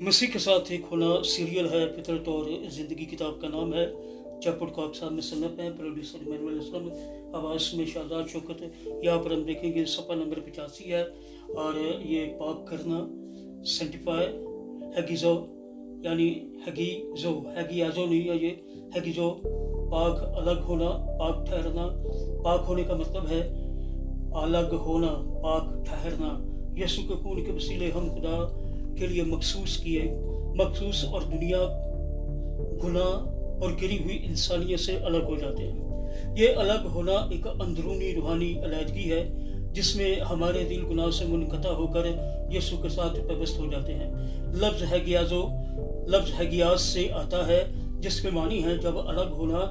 मसीह के साथ एक होना सीरियल है। फितरत और ज़िंदगी किताब का नाम है। जयपुर को आप सामने सन्नत है। प्रोड्यूसर इमानुएल असलम, आवाज़ में शादात शौकत। यहाँ पर हम देखेंगे सफ़ा नंबर 85 है और ये पाक करना, सेंटिफाई, हैगिज़ो यानी हैगियाजो नहीं है, ये हैगिज़ो पाक अलग होना, पाक ठहरना। पाक होने का मतलब है अलग होना, पाक ठहरना। यीशु के खून के वसीले हम खुदा के लिए मखसूस और दुनिया गुनाह और गिरी हुई इंसानियत से अलग हो जाते हैं। ये अलग होना एक अंदरूनी रूहानी अलहदगी है जिसमें हमारे दिल गुनाह से मुनक़ता होकर यीशु के साथ पेवस्त हो जाते हैं। लफ्ज़ हैगियाज से आता है जिसके मानी है जब अलग होना।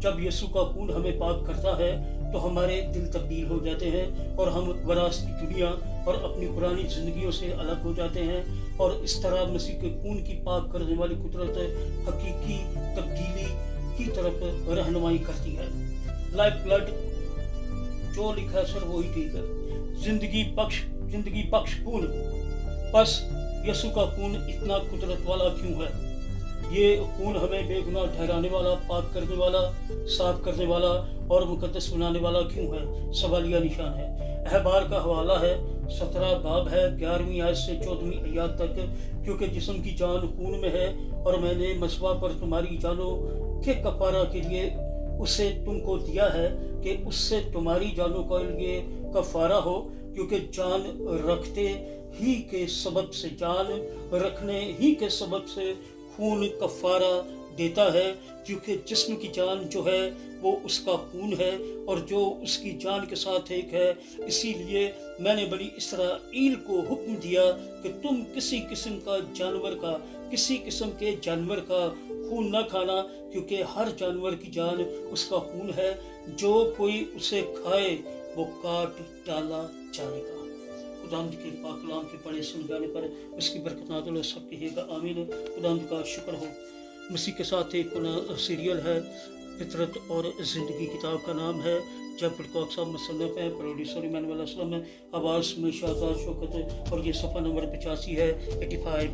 जब यीशु का खून हमें पाक करता है तो हमारे दिल तब्दील हो जाते हैं और हम वरासती दुनिया और अपनी पुरानी जिंदगियों से अलग हो जाते हैं। और इस तरह मसीह के खून की पाक करने वाली कुदरत हकीकी तब्दीली की तरफ रहनुमाई करती है। लाइफ ब्लड जो लिखा है सर वही ठीक है। जिंदगी बख्श खून, बस यीशु का खून इतना कुदरत वाला क्यों है? ये खून हमें बेगुनाह ठहराने वाला, पाक करने वाला, साफ करने वाला और मुकद्दस बनाने वाला क्यों है? सवालिया निशान है। अहबार का हवाला है, 17 बाब है, 11वीं आयत से 14वीं आयत तक। क्योंकि जिस्म की जान खून में है और मैंने मसवा पर तुम्हारी जानों के कफारा के लिए उसे तुमको दिया है कि उससे तुम्हारी जानों के लिए कफारा हो। क्योंकि जान रखने ही के सबब से खून कफारा देता है। क्योंकि जिस्म की जान जो है वो उसका खून है और जो उसकी जान के साथ एक है। इसीलिए मैंने बनी इसराइल को हुक्म दिया कि तुम किसी किस्म के जानवर का खून न खाना, क्योंकि हर जानवर की जान उसका खून है। जो कोई उसे खाए वो काट डाला जाएगा। खुदावंद के पाक कलाम के पढ़े सुन जाने पर उसकी बरकत नाज़िल हो सब कहिएगा आमीन। खुदावंद का शुक्र हो। मसीह के साथ एक सीरियल है, फितरत और ज़िंदगी किताब का नाम है। जयपुर को अक्सर मुसन्नफ है। प्रोड्यूसर इमानुएल असलम है। आवाज़ में शादात शौकत और ये सफ़ा नंबर 85 है, 85।